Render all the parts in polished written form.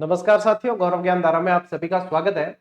नमस्कार साथियों, गौरव ज्ञान धारा में आप सभी का स्वागत है।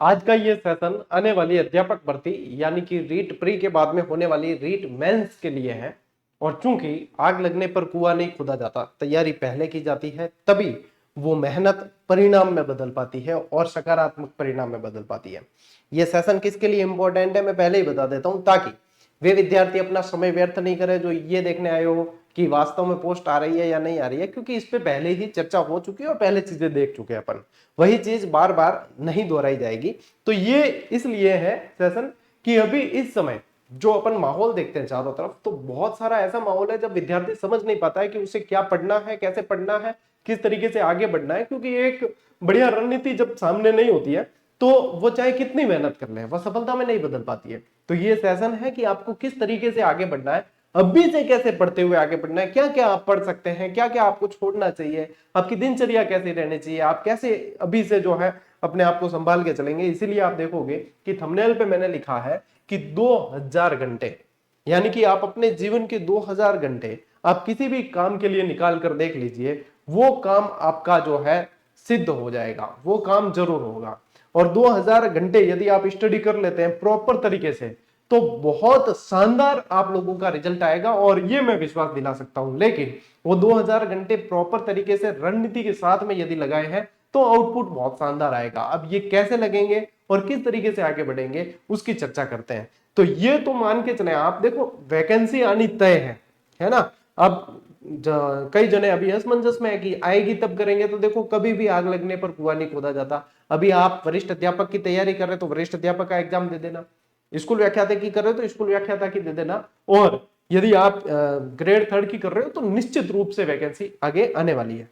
आज का ये सेशन आने वाली अध्यापक भर्ती यानी कि रीट प्री के बाद में होने वाली रीट मेंस के लिए है। और चूंकि आग लगने पर कुआं नहीं खोदा जाता, तैयारी पहले की जाती है, तभी वो मेहनत परिणाम में बदल पाती है और सकारात्मक परिणाम में बदल पाती है। ये सेशन किसके लिए इंपॉर्टेंट है मैं पहले ही बता देता हूं, ताकि वे विद्यार्थी अपना समय व्यर्थ नहीं करे जो ये देखने आए हो कि वास्तव में पोस्ट आ रही है या नहीं आ रही है, क्योंकि इस पे पहले ही चर्चा हो चुकी है और पहले चीजें देख चुके हैं अपन। वही चीज बार बार नहीं दोहराई जाएगी। तो ये इसलिए है सेशन कि अभी इस समय जो अपन माहौल देखते हैं चारों तरफ, तो बहुत सारा ऐसा माहौल है जब विद्यार्थी समझ नहीं पाता है कि उसे क्या पढ़ना है, कैसे पढ़ना है, किस तरीके से आगे बढ़ना है। क्योंकि एक बढ़िया रणनीति जब सामने नहीं होती है तो वो चाहे कितनी मेहनत कर ले, वह सफलता में नहीं बदल पाती है। तो ये सेशन है कि आपको किस तरीके से आगे बढ़ना है, अभी से कैसे पढ़ते हुए आगे बढ़ना है, क्या क्या आप पढ़ सकते हैं, क्या क्या आपको छोड़ना चाहिए, आपकी दिनचर्या कैसे रहनी चाहिए, आप कैसे अभी से जो है अपने आप को संभाल के चलेंगे। इसीलिए आप देखोगे कि थंबनेल पे मैंने लिखा है कि 2000 घंटे, यानी कि आप अपने जीवन के 2000 घंटे आप किसी भी काम के लिए निकाल कर देख लीजिए, वो काम आपका जो है सिद्ध हो जाएगा, वो काम जरूर होगा। और 2000 घंटे यदि आप स्टडी कर लेते हैं प्रॉपर तरीके से, तो बहुत शानदार आप लोगों का रिजल्ट आएगा, और ये मैं विश्वास दिला सकता हूं। लेकिन वो 2000 घंटे प्रॉपर तरीके से रणनीति के साथ में यदि लगाए हैं तो आउटपुट बहुत शानदार आएगा। अब ये कैसे लगेंगे और किस तरीके से आगे बढ़ेंगे उसकी चर्चा करते हैं। तो ये तो मान के चले, आप देखो वैकेंसी आनी तय है ना। अब कई जने अभी असमंजस में है कि आएगी तब करेंगे, तो देखो कभी भी आग लगने पर कुआं नहीं खोदा जाता। अभी आप वरिष्ठ अध्यापक की तैयारी कर रहे हो तो वरिष्ठ अध्यापक का एग्जाम दे देना, स्कूल व्याख्याता की कर रहे हो तो स्कूल व्याख्याता की दे देना, और यदि आप ग्रेड 3 की कर रहे हो तो निश्चित रूप से वैकेंसी आगे आने वाली है।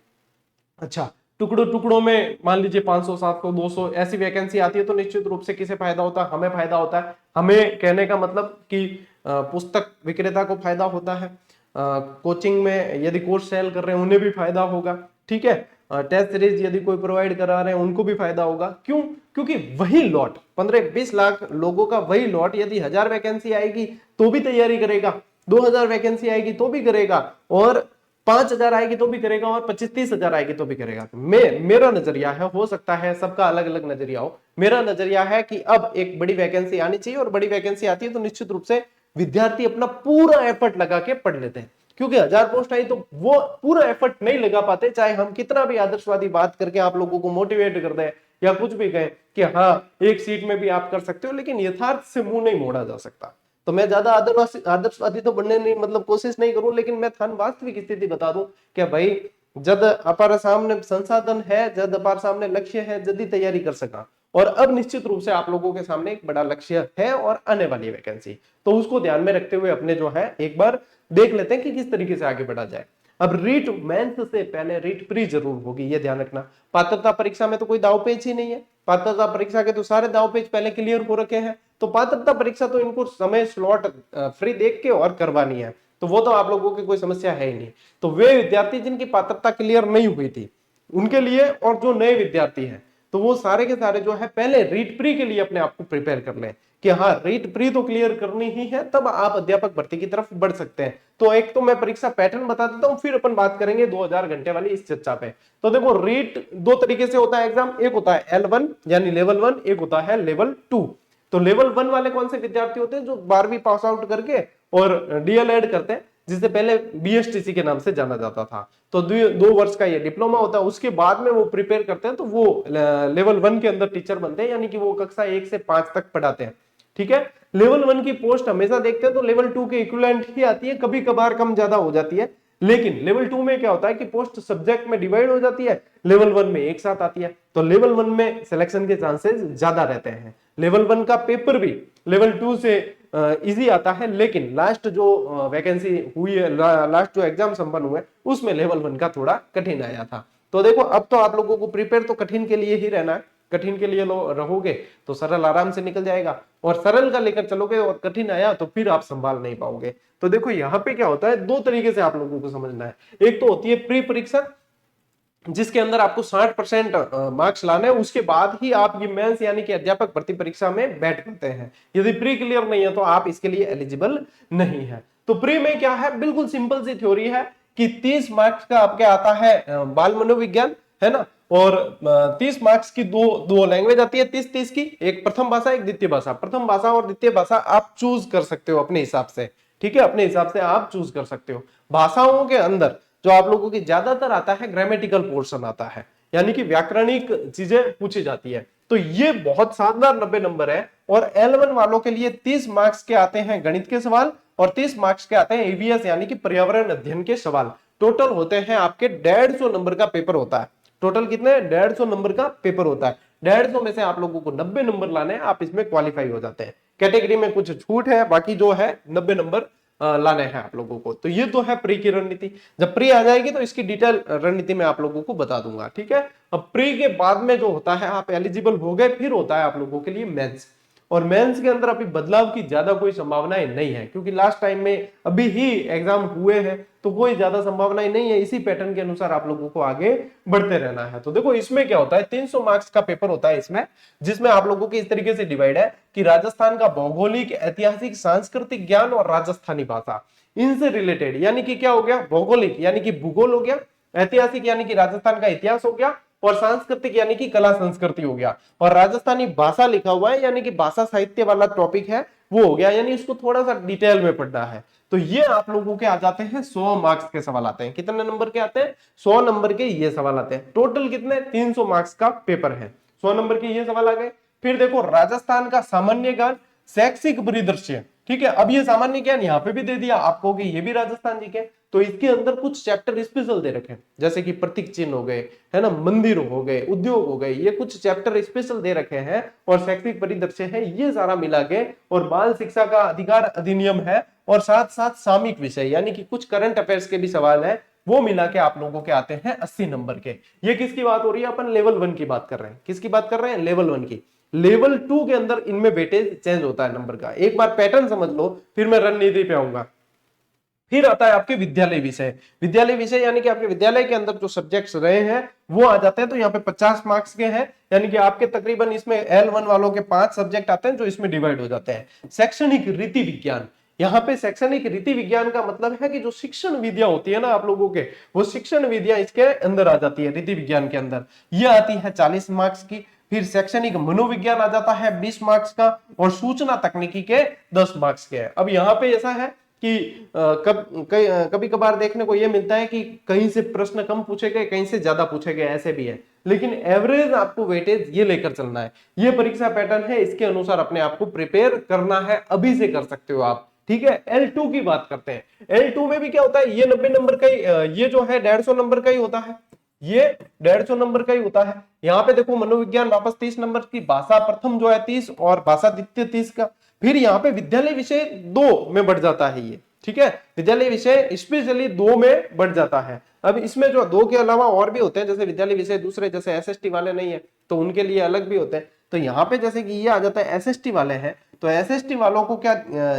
अच्छा, टुकड़ों टुकड़ों में मान लीजिए 500 700 200 ऐसी वैकेंसी आती है तो निश्चित रूप से किसे फायदा होता है, हमें फायदा होता है। हमें कहने का मतलब कि पुस्तक विक्रेता को फायदा होता है, कोचिंग में यदि कोर्स सेल कर रहे हैं उन्हें भी फायदा होगा, ठीक है। टेस्ट सीरीज यदि कोई प्रोवाइड करा रहे हैं उनको भी फायदा होगा। क्यों? क्योंकि वही लॉट 15-20 लाख लोगों का वही लॉट यदि 1000 वैकेंसी आएगी तो भी तैयारी करेगा, 2000 वैकेंसी आएगी तो भी करेगा, और 5000 आएगी तो भी करेगा, और 25-30 हजार आएगी तो भी करेगा। मेरा नजरिया है, हो सकता है सबका अलग अलग नजरिया हो, मेरा नजरिया है कि अब एक बड़ी वैकेंसी आनी चाहिए, और बड़ी वैकेंसी आती है तो निश्चित रूप से विद्यार्थी अपना पूरा एफर्ट लगा के पढ़ लेते हैं। क्योंकि 1000 पोस्ट आई तो वो पूरा एफर्ट नहीं लगा पाते, चाहे हम कितना भी आदर्शवादी बात करके आप लोगों को मोटिवेट कर दें या कुछ भी कहें कि हाँ एक सीट में भी आप कर सकते हो, लेकिन यथार्थ से मुंह नहीं मोड़ा जा सकता। तो मैं ज्यादा आदर्शवादी तो बनने नहीं, मतलब कोशिश नहीं करूं, लेकिन मैं थन वास्तविक स्थिति बता दूं कि भाई जद अपार सामने संसाधन है, जद अपार सामने लक्ष्य है, जल्दी तैयारी कर सका। और अब निश्चित रूप से आप लोगों के सामने एक बड़ा लक्ष्य है और आने वाली वैकेंसी, तो उसको ध्यान में रखते हुए अपने जो है एक बार देख लेते हैं कि किस तरीके से आगे बढ़ा जाए। अब रीट मेंस से पहले रीट प्री जरूर होगी, ये ध्यान रखना। पात्रता परीक्षा में तो कोई दाव पेच ही नहीं है, पात्रता परीक्षा के तो सारे दाव पेच पहले क्लियर हो रखे हैं। तो पात्रता परीक्षा तो इनको समय स्लॉट फ्री देख के और करवानी है, तो वो तो आप लोगों की कोई समस्या है ही नहीं। तो वे विद्यार्थी जिनकी पात्रता क्लियर नहीं हुई थी उनके लिए, और जो नए विद्यार्थी हैं, तो वो सारे के सारे जो है पहले रीट प्री के लिए अपने आप को प्रिपेयर कर लें कि हाँ रीट प्री तो क्लियर करनी ही है, तब आप अध्यापक भर्ती की तरफ बढ़ सकते हैं। तो एक तो मैं परीक्षा पैटर्न बता देता हूं, फिर अपन बात करेंगे 2000 घंटे वाली इस चर्चा पे। तो देखो रीट दो तरीके से होता है एग्जाम, एक होता है L1 यानी लेवल 1, एक होता है लेवल 2। तो लेवल 1 वाले कौन से विद्यार्थी होते हैं? जो 12वीं पास आउट करके और डीएलएड करते हैं, जिसे पहले बीएसटीसी के नाम से जाना जाता था। तो 2 वर्ष का ये डिप्लोमा होता है, उसके बाद में वो प्रिपेयर करते हैं, तो वो लेवल 1 के अंदर टीचर बनते हैं, यानी कि वो कक्षा 1 से 5 तक पढ़ाते हैं, ठीक है। लेवल 1 की पोस्ट हमेशा देखते हैं तो लेवल 2 के इक्विवेलेंट ही आती है, कभी कभार कम ज्यादा हो जाती है। लेकिन लेवल 2 में क्या होता है कि पोस्ट सब्जेक्ट में डिवाइड हो जाती है, लेवल 1 में एक साथ आती है, तो लेवल 1 में सिलेक्शन के चांसेस ज्यादा रहते हैं। लेवल 1 का पेपर भी लेवल 2 से इजी आता है, लेकिन लास्ट जो वैकेंसी हुई है, लास्ट जो एग्जाम संपन्न हुए, उसमें लेवल 1 का थोड़ा कठिन आया था। तो देखो अब तो आप लोगों को प्रिपेयर तो कठिन के लिए ही रहना है, कठिन के लिए रहोगे तो सरल आराम से निकल जाएगा, और सरल का लेकर चलोगे और कठिन आया तो फिर आप संभाल नहीं पाओगे। तो देखो यहाँ पे क्या होता है, दो तरीके से आप लोगों को समझना है। एक तो होती है प्री परीक्षा, जिसके अंदर आपको 60% मार्क्स लाने हैं, उसके बाद ही आप ये मेंस यानी कि अध्यापक भर्ती परीक्षा में बैठ पाते हैं। यदि प्री क्लियर नहीं है तो आप इसके लिए एलिजिबल नहीं है। तो प्री में क्या है, बिल्कुल सिंपल सी थ्योरी है कि 30 मार्क्स का आपके आता है बाल मनोविज्ञान, है ना, और 30 मार्क्स की दो दो लैंग्वेज आती है, 30-30 की, एक प्रथम भाषा एक द्वितीय भाषा। प्रथम भाषा और द्वितीय भाषा आप चूज कर सकते हो अपने हिसाब से, ठीक है, अपने हिसाब से आप चूज कर सकते हो। भाषाओं के अंदर जो आप लोगों की ज्यादातर आता है ग्रामेटिकल पोर्शन आता है, यानी कि व्याकरणिक चीजें पूछी जाती है। तो ये बहुत शानदार 90 नंबर है। और L1 वालों के लिए 30 मार्क्स के आते हैं गणित के सवाल और 30 मार्क्स के आते हैं ईवीएस यानी कि पर्यावरण अध्ययन के सवाल। टोटल होते हैं आपके 150 नंबर का पेपर होता है। टोटल कितने 150 नंबर का पेपर होता है। 150 में से आप लोगों को 90 नंबर लाने हैं, आप इसमें क्वालिफाई हो जाते हैं। कैटेगरी में कुछ छूट है, बाकी जो है 90 नंबर लाने हैं आप लोगों को। तो ये तो है प्री की रणनीति। जब प्री आ जाएगी तो इसकी डिटेल रणनीति मैं आप लोगों को बता दूंगा, ठीक है। अब प्री के बाद में जो होता है आप एलिजिबल हो गए, फिर होता है आप लोगों के लिए मेंस। और मेंस के अंदर अभी बदलाव की ज्यादा कोई संभावनाएं नहीं है, क्योंकि लास्ट टाइम में अभी ही एग्जाम हुए हैं, तो कोई ज्यादा संभावनाएं नहीं है। इसी पैटर्न के अनुसार आप लोगों को आगे बढ़ते रहना है। तो देखो इसमें क्या होता है, 300 मार्क्स का पेपर होता है इसमें, जिसमें आप लोगों की इस तरीके से डिवाइड है कि राजस्थान का भौगोलिक, ऐतिहासिक, सांस्कृतिक ज्ञान और राजस्थानी भाषा, इनसे रिलेटेड, यानी कि क्या हो गया, भौगोलिक यानी कि भूगोल हो गया, ऐतिहासिक यानी कि राजस्थान का इतिहास हो गया, और सांस्कृतिक यानी कि कला संस्कृति हो गया, और राजस्थानी भाषा लिखा हुआ है यानी कि भाषा साहित्य वाला टॉपिक है वो हो गया, यानी इसको थोड़ा सा डिटेल में पढ़ना है। तो ये आप लोगों के आ जाते हैं 100 मार्क्स के सवाल आते हैं। कितने नंबर के आते हैं, 100 नंबर के ये सवाल आते हैं। टोटल कितने 300 मार्क्स का पेपर है, 100 नंबर के ये सवाल आ गए। फिर देखो राजस्थान का सामान्य ज्ञान, शैक्षिक परिदृश्य, ठीक है। अब ये सामान्य ज्ञान यहाँ पे भी दे दिया आपको कि ये भी राजस्थान जी के, तो इसके अंदर कुछ चैप्टर स्पेशल दे रखे हैं, जैसे कि प्रतीक चिन्ह हो गए, है ना, मंदिर हो गए, उद्योग हो गए, ये कुछ चैप्टर स्पेशल दे रखे हैं। और शैक्षिक परिदृश्य है, ये सारा मिला के, और बाल शिक्षा का अधिकार अधिनियम है, और साथ साथ सामयिक विषय यानी कि कुछ करंट अफेयर्स के भी सवाल है, वो मिला के आप लोगों के आते हैं 80 नंबर के। ये किसकी बात हो रही है, अपन लेवल 1 की बात कर रहे हैं। किसकी बात कर रहे हैं, लेवल 1 की। लेवल 2 के अंदर इनमें वेटेज चेंज होता है नंबर का। एक बार पैटर्न समझ लो, फिर मैं रणनीति पे आऊंगा। फिर आता है आपके विद्यालय विषय। विद्यालय विषय यानी कि आपके विद्यालय के अंदर जो सब्जेक्ट्स रहे हैं वो आ जाते हैं। तो यहाँ पे 50 मार्क्स के हैं, यानी कि आपके तकरीबन इसमें L1 वालों के 5 सब्जेक्ट आते हैं जो इसमें डिवाइड हो जाते हैं। शैक्षणिक रीति विज्ञान, यहाँ पे शैक्षणिक रीति विज्ञान का मतलब है कि जो शिक्षण विद्या होती है ना आप लोगों के, वो शिक्षण विद्या इसके अंदर आ जाती है, रीति विज्ञान के अंदर। ये आती है 40 मार्क्स की। फिर शैक्षणिक मनोविज्ञान आ जाता है 20 मार्क्स का, और सूचना तकनीकी के 10 मार्क्स के। अब यहाँ पे ऐसा है कि कभी कभार देखने को यह मिलता है कि कहीं से प्रश्न कम पूछे गए, कहीं से ज्यादा पूछे गए, ऐसे भी है, लेकिन एवरेज आपको वेटेज ये लेकर चलना है। ये परीक्षा पैटर्न है, इसके अनुसार अपने आप को प्रिपेयर करना है, अभी से कर सकते हो आप, ठीक है। L2 की बात करते हैं। L2 में भी क्या होता है, ये 90 नंबर का ही, ये जो है 150 नंबर का ही होता है, ये 150 नंबर का ही होता है। यहाँ पे देखो मनोविज्ञान वापस 30 नंबर की, भाषा प्रथम जो है 30 और भाषा द्वितीय 30 का। फिर यहाँ पे विद्यालय विषय 2 में बढ़ जाता है ये, ठीक है। विद्यालय विषय स्पेशली 2 में बढ़ जाता है। अब इसमें जो 2 के अलावा और भी होते हैं, जैसे विद्यालय विषय दूसरे, जैसे एसएसटी वाले नहीं है तो उनके लिए अलग भी होते हैं। तो यहाँ पे जैसे कि ये आ जाता है एसएसटी वाले हैं, तो एसएसटी वालों को क्या,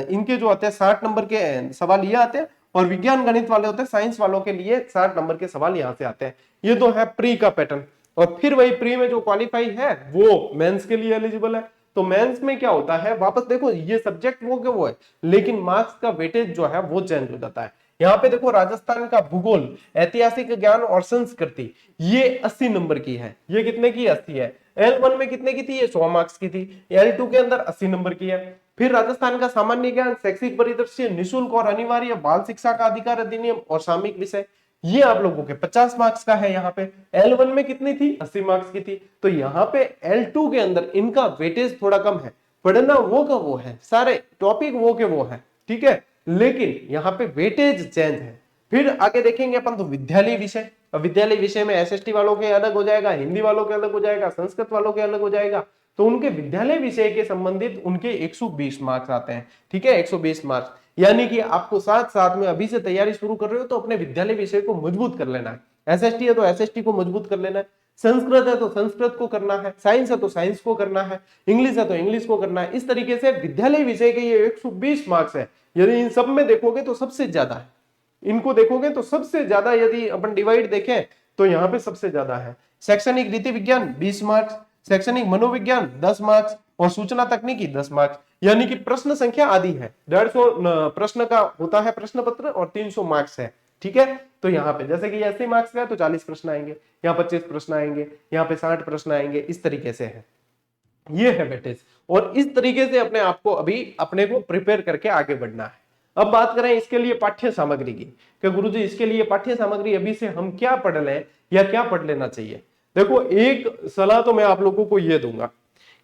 इनके जो आते हैं 60 नंबर के सवाल ये आते हैं, और विज्ञान गणित वाले होते हैं, साइंस वालों के लिए 60 नंबर के सवाल यहाँ से आते हैं। ये तो है प्री का पैटर्न। और फिर वही प्री में जो क्वालिफाई है वो मेंस के लिए एलिजिबल है। तो मेंस में क्या होता है, वापस देखो ये सब्जेक्ट वो के वो है, लेकिन मार्क्स का वेटेज जो है वो चेंज हो जाता है। यहाँ पे देखो राजस्थान का भूगोल, ऐतिहासिक ज्ञान और संस्कृति, ये 80 नंबर की है। ये कितने की, 80 है। L1 में कितने की थी, ये 100 मार्क्स की थी। L2 के अंदर 80 नंबर की है। फिर राजस्थान का सामान्य ज्ञान, शैक्षिक परिदृश्य, निःशुल्क और अनिवार्य बाल शिक्षा का अधिकार अधिनियम और सामयिक विषय, ये आप लोगों के 50 मार्क्स का है। यहाँ पे L1 में कितनी थी, 80 मार्क्स की थी। तो यहाँ पे L2 के अंदर इनका वेटेज थोड़ा कम है, पढ़ना वो का वो है, सारे टॉपिक वो के वो है, ठीक है, लेकिन यहाँ पे वेटेज चेंज है। फिर आगे देखेंगे अपन तो विद्यालय विषय। अब विद्यालय विषय में एसएसटी वालों के अलग हो जाएगा, हिंदी वालों के अलग हो जाएगा, संस्कृत वालों के अलग हो जाएगा। तो उनके विद्यालय विषय के संबंधित उनके 120 मार्क्स आते हैं, ठीक है, 120 मार्क्स। यानी कि आपको साथ साथ में अभी से तैयारी शुरू कर रहे हो तो अपने विद्यालय विषय को मजबूत कर लेना है। एसएसटी है तो एसएसटी को मजबूत कर लेना है, संस्कृत है तो संस्कृत को करना है, साइंस है तो साइंस को करना है, इंग्लिश है तो इंग्लिश को करना है। इस तरीके से विद्यालय विषय के ये 120 मार्क्स है। यदि इन सब में देखोगे तो सबसे ज्यादा है, इनको देखोगे तो सबसे ज्यादा, यदि अपन डिवाइड देखें तो यहाँ पे सबसे ज्यादा है। शैक्षणिक रीति विज्ञान 20 मार्क्स, शैक्षणिक मनोविज्ञान 10 मार्क्स, और सूचना तकनीकी 10 मार्क्स। यानी कि प्रश्न संख्या आधी है, 150 प्रश्न का होता है प्रश्न पत्र, और 300 मार्क्स है। ठीक है। तो यहाँ पे जैसे कि 80 मार्क्स का है तो 40 प्रश्न आएंगे, यहाँ 25 प्रश्न आएंगे, यहाँ पे 60 प्रश्न आएंगे, इस तरीके से है, ये है वेटेज। और इस तरीके से अपने आप को अभी अपने को प्रिपेयर करके आगे बढ़ना है। अब बात करें इसके लिए पाठ्य सामग्री की, कि गुरुजी इसके लिए पाठ्य सामग्री अभी से हम क्या पढ़ लें या क्या पढ़ लेना चाहिए। देखो, एक सलाह तो मैं आप लोगों को यह दूंगा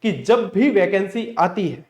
कि जब भी वैकेंसी आती है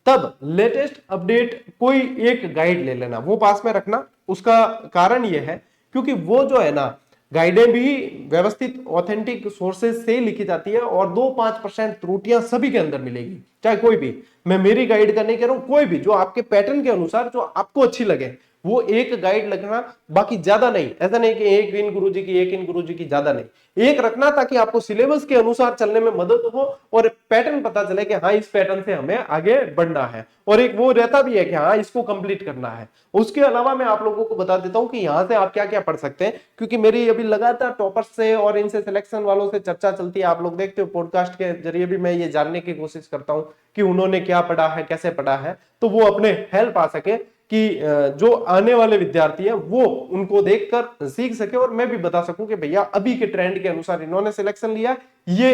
तब लेटेस्ट अपडेट कोई एक गाइड ले लेना, वो पास में रखना। उसका कारण यह है क्योंकि वो जो है ना, गाइडें भी व्यवस्थित ऑथेंटिक सोर्सेज से लिखी जाती है और 2-5% त्रुटियां सभी के अंदर मिलेगी, चाहे कोई भी। मैं मेरी गाइड का नहीं कह रहा हूं, कोई भी जो आपके पैटर्न के अनुसार जो आपको अच्छी लगे वो एक गाइड रखना, बाकी ज्यादा नहीं। ऐसा नहीं कि एक इन गुरुजी की, एक इन गुरुजी की, ज्यादा नहीं, एक रखना ताकि आपको सिलेबस के अनुसार चलने में मदद हो और पैटर्न पता चले कि हाँ इस पैटर्न से हमें आगे बढ़ना है, और एक वो रहता भी है कि हाँ इसको कंप्लीट करना है। उसके अलावा मैं आप लोगों को बता देता हूं कि यहाँ से आप क्या क्या पढ़ सकते हैं, क्योंकि मेरी अभी लगातार टॉपर्स से और इनसे सिलेक्शन वालों से चर्चा चलती है, आप लोग देखते हो पॉडकास्ट के जरिए भी मैं ये जानने की कोशिश करता हूं कि उन्होंने क्या पढ़ा है, कैसे पढ़ा है, तो वो अपने हेल्प आ सके कि जो आने वाले विद्यार्थी हैं वो उनको देखकर सीख सके, और मैं भी बता सकूं कि भैया अभी के ट्रेंड के अनुसार इन्होंने सिलेक्शन लिया, ये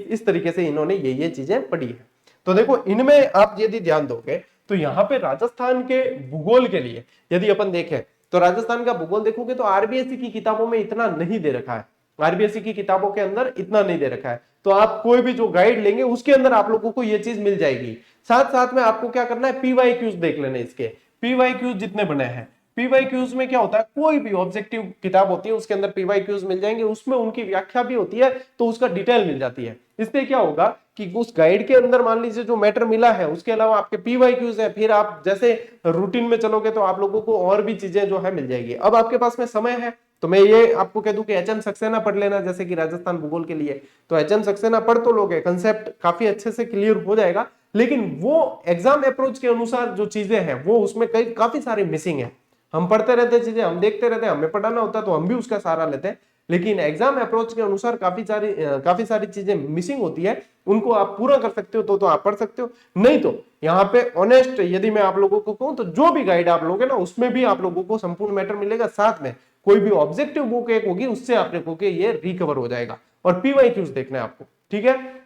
इस तरीके से इन्होंने ये चीजें पढ़ी है। तो देखो, इनमें आप यदि ध्यान दोगे तो यहाँ पे राजस्थान के भूगोल के लिए यदि अपन देखें तो राजस्थान का भूगोल देखोगे तो आरबीएससी की किताबों में इतना नहीं दे रखा है, आरबीएससी की किताबों के अंदर इतना नहीं दे रखा है। तो आप कोई भी जो गाइड लेंगे उसके अंदर आप लोगों को ये चीज मिल जाएगी। साथ साथ में आपको क्या करना है, पीवाईक्यूज देख लेने, इसके पीवाईक्यूज जितने बने हैं। पीवाईक्यूज में क्या होता है, कोई भी ऑब्जेक्टिव किताब होती है उसके अंदर पीवाईक्यूज मिल जाएंगे, उसमें उनकी व्याख्या भी होती है तो उसका डिटेल मिल जाती है। इससे क्या होगा कि उस गाइड के अंदर मान लीजिए जो मैटर मिला है उसके अलावा आपके पीवाईक्यूज है, फिर आप जैसे रूटीन में चलोगे तो आप लोगों को और भी चीजें जो है मिल जाएगी। अब आपके पास में समय है तो मैं ये आपको कह दूं कि एच एन सक्सेना पढ़ लेना, जैसे कि राजस्थान भूगोल के लिए तो एच एन सक्सेना पढ़ तो लोगे, कंसेप्ट काफी अच्छे से क्लियर हो जाएगा, लेकिन वो एग्जाम अप्रोच के अनुसार जो चीजें हैं वो उसमें कई काफी सारी मिसिंग है। हम पढ़ते रहते चीजें, हम देखते रहते हैं, हमें पढ़ाना होता है तो हम भी उसका सहारा लेते हैं, लेकिन एग्जाम अप्रोच के अनुसार काफी सारी चीजें मिसिंग होती है। उनको आप पूरा कर सकते हो तो आप पढ़ सकते हो, नहीं तो यहाँ पे ऑनेस्ट यदि मैं आप लोगों को कहूं तो जो भी गाइड आप लोगे ना उसमें भी आप लोगों को संपूर्ण मैटर मिलेगा, साथ में कोई भी ऑब्जेक्टिव बुक एक होगी उससे आप लोगों के ये रिकवर हो जाएगा। और पीवाईक्यूज देखना है आपको, ठीक है।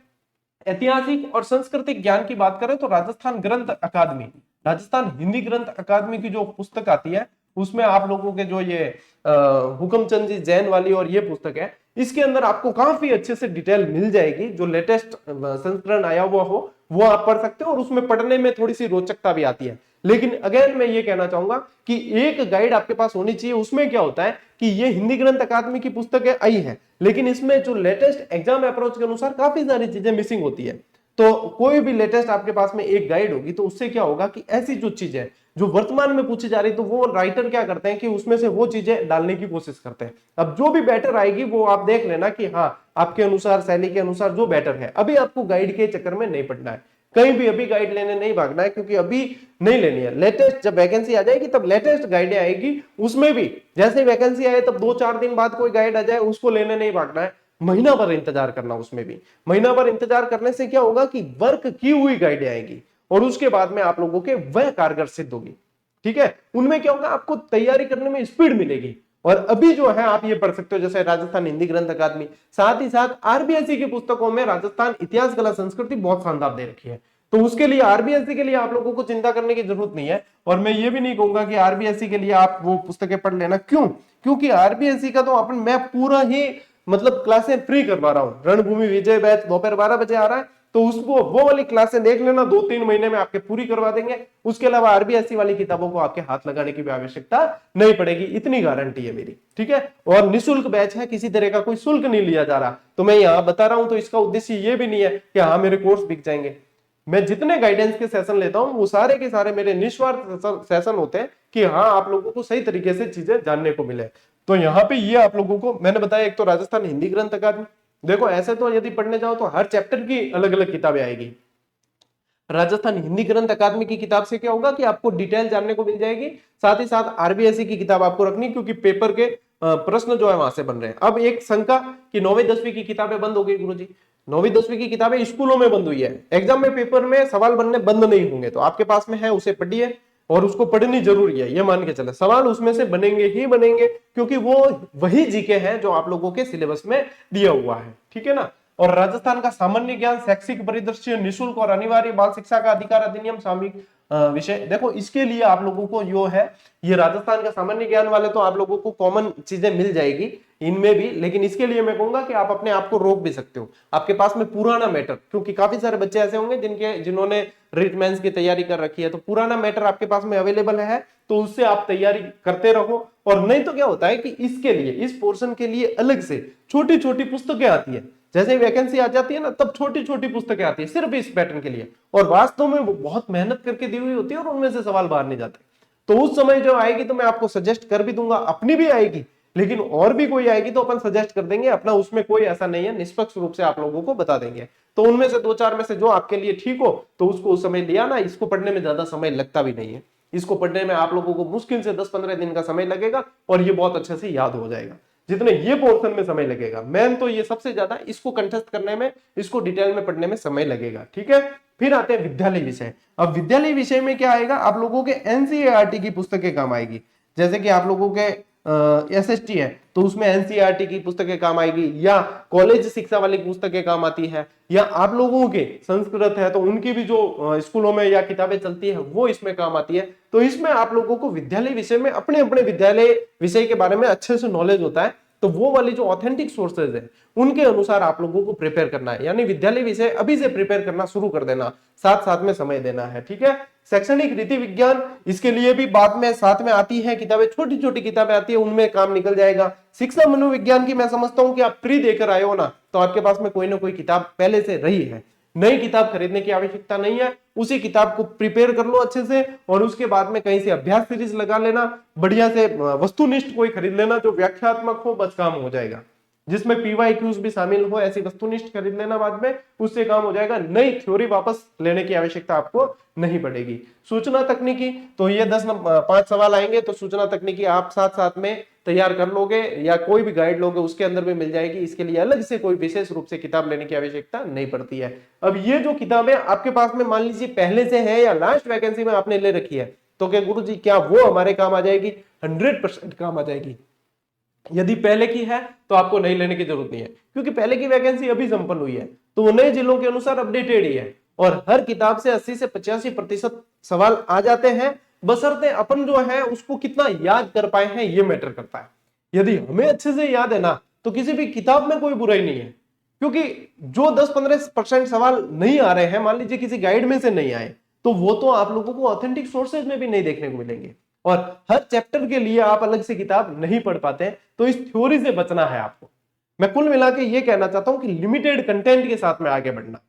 ऐतिहासिक और सांस्कृतिक ज्ञान की बात करें तो राजस्थान ग्रंथ अकादमी, राजस्थान हिंदी ग्रंथ अकादमी की जो पुस्तक आती है उसमें आप लोगों के जो ये हुकमचंद जी जैन वाली और ये पुस्तक है, इसके अंदर आपको काफी अच्छे से डिटेल मिल जाएगी। जो लेटेस्ट संस्करण आया हुआ हो वो आप पढ़ सकते हो और उसमें पढ़ने में थोड़ी सी रोचकता भी आती है। लेकिन अगेन मैं ये कहना चाहूंगा कि एक गाइड आपके पास होनी चाहिए। उसमें क्या होता है कि ये हिंदी ग्रंथ अकादमी की पुस्तकें आई है, लेकिन इसमें जो लेटेस्ट एग्जाम अप्रोच के अनुसार काफी सारी चीजें मिसिंग होती है। तो कोई भी लेटेस्ट आपके पास में एक गाइड होगी तो उससे क्या होगा कि ऐसी जो चीजें जो वर्तमान में पूछी जा रही तो वो राइटर क्या करते हैं कि उसमें से वो चीजें डालने की कोशिश करते हैं। अब जो भी बेटर आएगी वो आप देख लेना कि हाँ आपके अनुसार, शैली के अनुसार जो बेटर है। अभी आपको गाइड के चक्कर में नहीं पड़ना है, कहीं भी अभी गाइड लेने नहीं भागना है, क्योंकि अभी नहीं लेनी है। लेटेस्ट जब वैकेंसी आ जाएगी तब लेटेस्ट गाइडें आएगी, उसमें भी जैसे वैकेंसी आए तब 2-4 दिन बाद कोई गाइड आ जाए उसको लेने नहीं भागना है, महीना भर इंतजार करना। उसमें भी महीना भर इंतजार करने से क्या होगा कि वर्क की हुई गाइडें आएगी और उसके बाद में आप लोगों के वह कारगर सिद्ध होगी, ठीक है। उनमें क्या होगा, आपको तैयारी करने में स्पीड मिलेगी। और अभी जो है आप ये पढ़ सकते हो जैसे राजस्थान हिंदी ग्रंथ अकादमी, साथ ही साथ आरबीएससी की पुस्तकों में राजस्थान इतिहास कला संस्कृति बहुत शानदार दे रखी है। तो उसके लिए आरबीएससी के लिए आप लोगों को चिंता करने की जरूरत नहीं है। और मैं ये भी नहीं कहूंगा कि आरबीएससी के लिए आप वो पुस्तकें पढ़ लेना, क्यों? क्योंकि आरबीएससी का तो अपन मैं पूरा ही मतलब क्लासें फ्री करवा रहा हूँ। रणभूमि विजय बैच दोपहर 12 बजे आ रहा है, तो उसको वो वाली क्लासें देख लेना, 2-3 महीने में आपके पूरी करवा देंगे। उसके अलावा आरबीएससी वाली किताबों को आपके हाथ लगाने की भी आवश्यकता नहीं पड़ेगी, इतनी गारंटी है मेरी, ठीक है। और निःशुल्क बैच है, किसी तरह का कोई शुल्क नहीं लिया जा रहा। तो मैं यहाँ बता रहा हूं तो इसका उद्देश्य ये भी नहीं है कि हाँ मेरे कोर्स बिक जाएंगे। मैं जितने गाइडेंस के सेशन लेता हूं वो सारे के सारे मेरे निस्वार्थ सेशन होते हैं कि हाँ आप लोगों को सही तरीके से चीजें जानने को मिले। तो यहाँ पे ये आप लोगों को मैंने बताया, एक तो राजस्थान हिंदी ग्रंथ अकादमी, देखो ऐसे तो यदि पढ़ने जाओ तो हर चैप्टर की अलग अलग किताबें आएगी। राजस्थान हिंदी ग्रंथ अकादमी की किताब से क्या होगा कि आपको डिटेल जानने को मिल जाएगी, साथ ही साथ आरबीएससी की किताब आपको रखनी, क्योंकि पेपर के प्रश्न जो है वहां से बन रहे हैं। अब एक शंका कि 9वीं 10वीं की किताबें बंद हो गई गुरुजी, 9वीं 10वीं की किताबें स्कूलों में बंद हुई है, एग्जाम में पेपर में सवाल बनने बंद नहीं होंगे। तो आपके पास में है उसे पढ़िए, और उसको पढ़नी जरूरी है, ये मान के चले। सवाल उसमें से बनेंगे ही बनेंगे, क्योंकि वो वही जीके हैं जो आप लोगों के सिलेबस में दिया हुआ है, ठीक है ना। और राजस्थान का सामान्य ज्ञान, शैक्षिक परिदृश्य, निःशुल्क और अनिवार्य बाल शिक्षा का अधिकार अधिनियम, सामयिक विषय, देखो इसके लिए आप लोगों को जो है ये राजस्थान का सामान्य ज्ञान वाले तो आप लोगों को कॉमन चीजें मिल जाएगी इनमें भी, लेकिन इसके लिए मैं कहूंगा कि आप अपने आप को रोक भी सकते हो, आपके पास में पुराना मैटर, क्योंकि काफी सारे बच्चे ऐसे होंगे जिन्होंने रिट मेंस की तैयारी कर रखी है, तो पुराना मैटर आपके पास में अवेलेबल है, तो उससे आप तैयारी करते रहो। और नहीं तो क्या होता है कि इसके लिए, इस पोर्शन के लिए अलग से छोटी छोटी पुस्तकें आती है, जैसे वैकेंसी आ जाती है ना, तब छोटी छोटी पुस्तकें आती है सिर्फ इस पैटर्न के लिए, और वास्तव में वो बहुत मेहनत करके दी हुई होती है और उनमें से सवाल बाहर नहीं जाते। तो उस समय जो आएगी तो मैं आपको सजेस्ट कर भी दूंगा, अपनी भी आएगी, लेकिन और भी कोई आएगी तो अपन सजेस्ट कर देंगे अपना, उसमें कोई ऐसा नहीं है, निष्पक्ष रूप से आप लोगों को बता देंगे। तो उनमें से 2-4 में से जो आपके लिए ठीक हो तो उसको उस समय लिया ना, इसको पढ़ने में ज्यादा समय लगता भी नहीं है, इसको पढ़ने में आप लोगों को मुश्किल से 10-15 दिन का समय लगेगा और ये बहुत अच्छे से याद हो जाएगा, जितने ये पोर्शन में समय लगेगा। मेन तो ये सबसे ज्यादा इसको कंठस्थ करने में, इसको डिटेल में पढ़ने में समय लगेगा, ठीक है। फिर आते हैं विद्यालय विषय। अब विद्यालय विषय में क्या आएगा, आप लोगों के एनसीईआरटी की पुस्तकें काम आएगी, जैसे कि आप लोगों के एसएसटी है तो उसमें एनसीईआरटी की पुस्तकें काम आएगी, या कॉलेज शिक्षा वाली पुस्तकें काम आती है, या आप लोगों के संस्कृत है तो उनकी भी जो स्कूलों में या किताबें चलती है वो इसमें काम आती है। तो इसमें आप लोगों को विद्यालय विषय में अपने अपने विद्यालय विषय के बारे में अच्छे से नॉलेज होता है, तो वो वाली जो ऑथेंटिक सोर्सेज है उनके अनुसार आप लोगों को प्रिपेयर करना है, यानी विद्यालय विषय अभी से प्रिपेयर करना शुरू कर देना, साथ साथ में समय देना है, ठीक है। शैक्षणिक रीति विज्ञान, इसके लिए भी बाद में साथ में आती है किताबें, छोटी छोटी किताबें आती है, उनमें काम निकल जाएगा। शिक्षा मनोविज्ञान की मैं समझता हूं कि आप प्री देकर आए हो ना, तो आपके पास में कोई ना कोई किताब पहले से रही है, नई किताब खरीदने की आवश्यकता नहीं है, उसी किताब को प्रिपेयर कर लो अच्छे से, और उसके बाद में कहीं से अभ्यास सीरीज लगा लेना, बढ़िया से वस्तुनिष्ठ कोई खरीद लेना जो व्याख्यात्मक हो, बस काम हो जाएगा, जिसमें पीवाईक्यूज भी शामिल हो, ऐसी वस्तुनिष्ठ खरीद लेना बाद में, उससे काम हो जाएगा, नई थ्योरी वापस लेने की आवश्यकता आपको नहीं पड़ेगी। सूचना तकनीकी, तो ये 5 सवाल आएंगे, तो सूचना तकनीकी आप साथ साथ में तैयार कर लोगे, या कोई भी गाइड लोगे उसके अंदर भी मिल जाएगी, इसके लिए अलग से कोई विशेष रूप से किताब लेने की आवश्यकता नहीं पड़ती है। अब ये जो किताबें आपके पास में मान लीजिए पहले से है या लास्ट वैकेंसी में आपने ले रखी है, तो क्या गुरु जी क्या वो हमारे काम आ जाएगी? 100% काम आ जाएगी। यदि पहले की है तो आपको नहीं लेने की जरूरत नहीं है, क्योंकि पहले की वैकेंसी अभी संपन्न हुई है, तो वो नए जिलों के अनुसार अपडेटेड ही है, और हर किताब से 80 से 85% सवाल आ जाते हैं, बशर्ते अपन जो है उसको कितना याद कर पाए हैं ये मैटर करता है। यदि हमें अच्छे से याद है ना, तो किसी भी किताब में कोई बुराई नहीं है, क्योंकि जो 10-15% सवाल नहीं आ रहे हैं, मान लीजिए किसी गाइड में से नहीं आए, तो वो तो आप लोगों को ऑथेंटिक सोर्सेज में भी नहीं देखने को मिलेंगे, और हर चैप्टर के लिए आप अलग से किताब नहीं पढ़ पाते, तो इस थ्योरी से बचना है आपको। मैं कुल मिला के ये कहना चाहता हूं कि लिमिटेड कंटेंट के साथ में आगे बढ़ना,